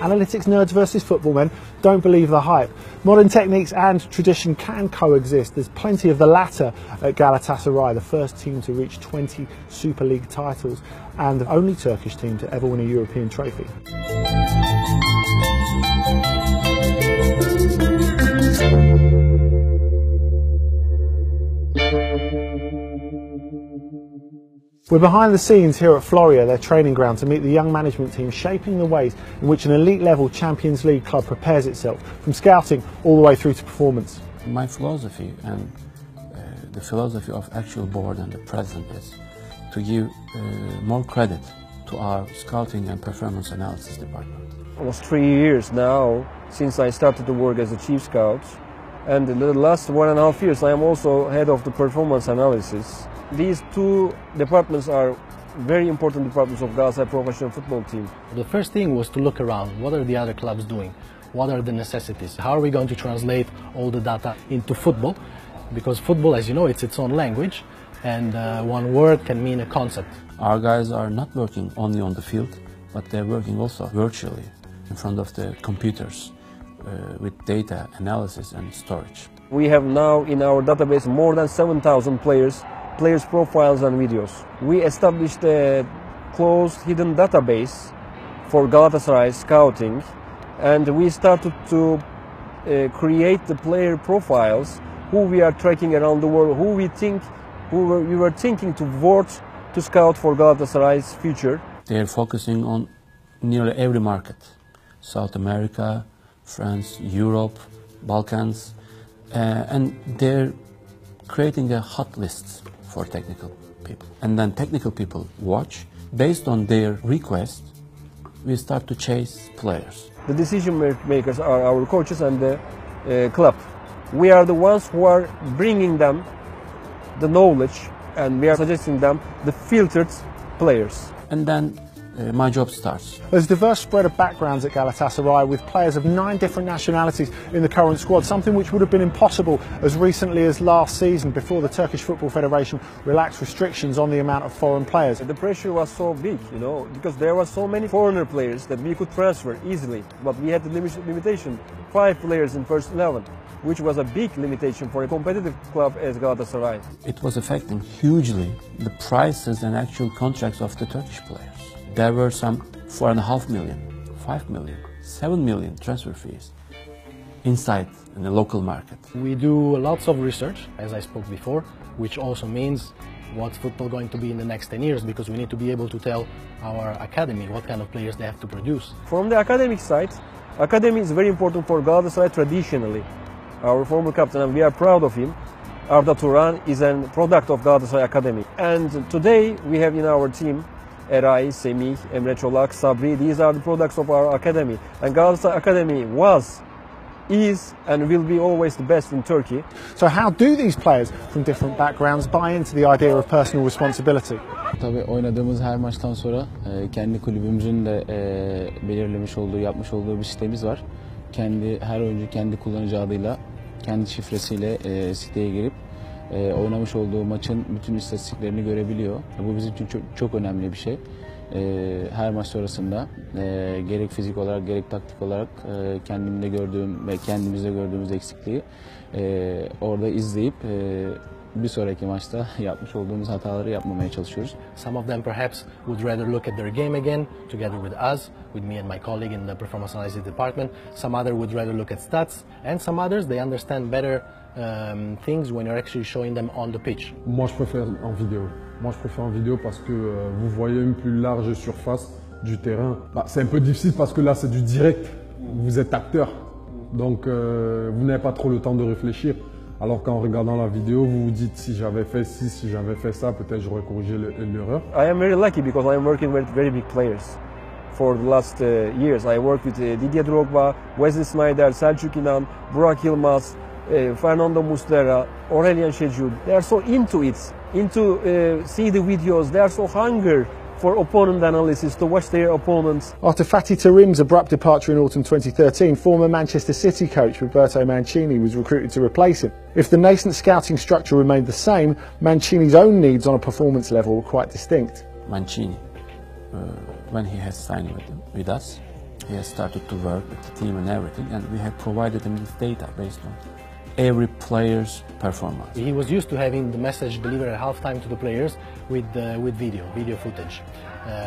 Analytics nerds versus football men, don't believe the hype. Modern techniques and tradition can coexist. There's plenty of the latter at Galatasaray, the first team to reach 20 Super League titles and the only Turkish team to ever win a European trophy. We're behind the scenes here at Floria, their training ground, to meet the young management team shaping the ways in which an elite level Champions League club prepares itself, from scouting all the way through to performance. My philosophy and the philosophy of actual board and the president is to give more credit to our scouting and performance analysis department. Almost 3 years now since I started to work as a chief scout, and in the last 1.5 years I am also head of the performance analysis. These two departments are very important departments of Galatasaray professional football team. The first thing was to look around. What are the other clubs doing? What are the necessities? How are we going to translate all the data into football? Because football, as you know, it's its own language, and one word can mean a concept. Our guys are not working only on the field, but they're working also virtually in front of the computers with data analysis and storage. We have now in our database more than 7,000 players profiles and videos. We established a closed hidden database for Galatasaray scouting, and we started to create the player profiles who we are tracking around the world, who we were thinking to vote to scout for Galatasaray's future. They are focusing on nearly every market: South America, France, Europe, Balkans, and they're creating a hot list for technical people. And then technical people watch. Based on their request, we start to chase players. The decision makers are our coaches and the club. We are the ones who are bringing them the knowledge, and we are suggesting them the filtered players. And then my job starts. There's a diverse spread of backgrounds at Galatasaray, with players of 9 different nationalities in the current squad, something which would have been impossible as recently as last season, before the Turkish Football Federation relaxed restrictions on the amount of foreign players. The pressure was so big, you know, because there were so many foreigner players that we could transfer easily, but we had the limitation, 5 players in first 11, which was a big limitation for a competitive club as Galatasaray. It was affecting hugely the prices and actual contracts of the Turkish players. There were some 4.5 million, 5 million, 7 million transfer fees inside in the local market. We do lots of research, as I spoke before, which also means what's football going to be in the next 10 years, because we need to be able to tell our academy what kind of players they have to produce. From the academic side, academy is very important for Galatasaray traditionally. Our former captain, and we are proud of him, Arda Turan, is a product of Galatasaray Academy. And today we have in our team Eray, Semih, Emre Çolak, Sabri. These are the products of our academy. And Galatasaray Academy was, is, and will be always the best in Turkey. So how do these players from different backgrounds buy into the idea of personal responsibility? Tabii oynadığımız her maçtan sonra kendi kulübümüzün de belirlemiş olduğu, yapmış olduğu bir sitemiz var. Her oyuncu kendi kullanıcı adıyla, kendi şifresiyle siteye girip oynamış olduğu maçın bütün istatistiklerini görebiliyor. Bu bizim için çok önemli bir şey. Her maç sonrasında gerek fizik olarak gerek taktik olarak kendimde gördüğüm ve kendimizde gördüğümüz eksikliği orada izleyip bir sonraki maçta yapmış olduğumuz hataları yapmamaya çalışıyoruz. Some of them perhaps would rather look at their game again together with us, with me and my colleague in the performance analysis department. Some other would rather look at stats, and some others they understand better things when you're actually showing them on the pitch. Moi je préfère en vidéo. Moi je préfère en vidéo parce que vous voyez une plus large surface du terrain. C'est un peu difficile parce que là c'est du direct. Vous êtes acteur, donc vous n'avez pas trop le temps de réfléchir. Alors qu'en regardant la vidéo, vous vous dites si j'avais fait ci, si j'avais fait ça, peut-être j'aurais corrigé l'erreur. I am very lucky because I am working with very big players. For the last years, I worked with Didier Drogba, Wesley Sneijder, Selçuk İnan, Burak Yılmaz, Fernando Muslera, Aurelien Şecut. They are so into it, into see the videos. They are so hungry for opponent analysis, to watch their opponents. After Fatih Terim's abrupt departure in autumn 2013, former Manchester City coach Roberto Mancini was recruited to replace him. If the nascent scouting structure remained the same, Mancini's own needs on a performance level were quite distinct. Mancini, when he has signed with us, he has started to work with the team and everything, and we have provided him with data based on every player's performance. He was used to having the message delivered at halftime to the players with video footage.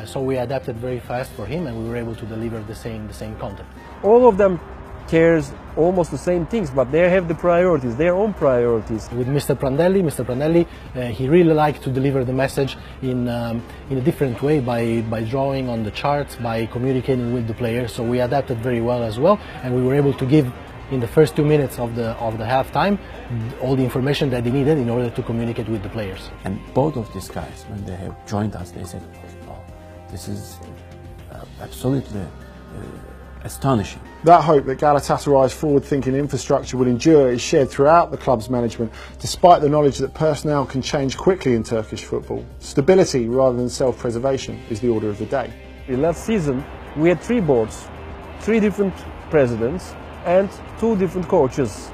So we adapted very fast for him, and we were able to deliver the same content. All of them cares almost the same things, but they have the priorities, their own priorities. With Mr. Prandelli, he really liked to deliver the message in a different way by drawing on the charts, by communicating with the players. So we adapted very well as well, and we were able to give in the first 2 minutes of the halftime all the information that they needed in order to communicate with the players. And both of these guys, when they have joined us, they said, "Oh, this is absolutely astonishing." That hope that Galatasaray's forward-thinking infrastructure will endure is shared throughout the club's management, despite the knowledge that personnel can change quickly in Turkish football. Stability rather than self-preservation is the order of the day. Last season, we had 3 boards, 3 different presidents, and 2 different coaches,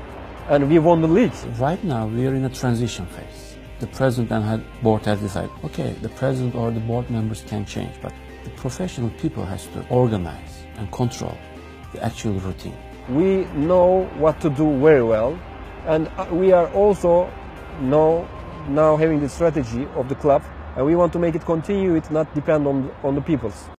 and we won the league. Right now, we are in a transition phase. The president and board has decided, okay, the president or the board members can change, but the professional people has to organize and control the actual routine. We know what to do very well, and we are also now having the strategy of the club, and we want to make it continue, it not depend on the peoples.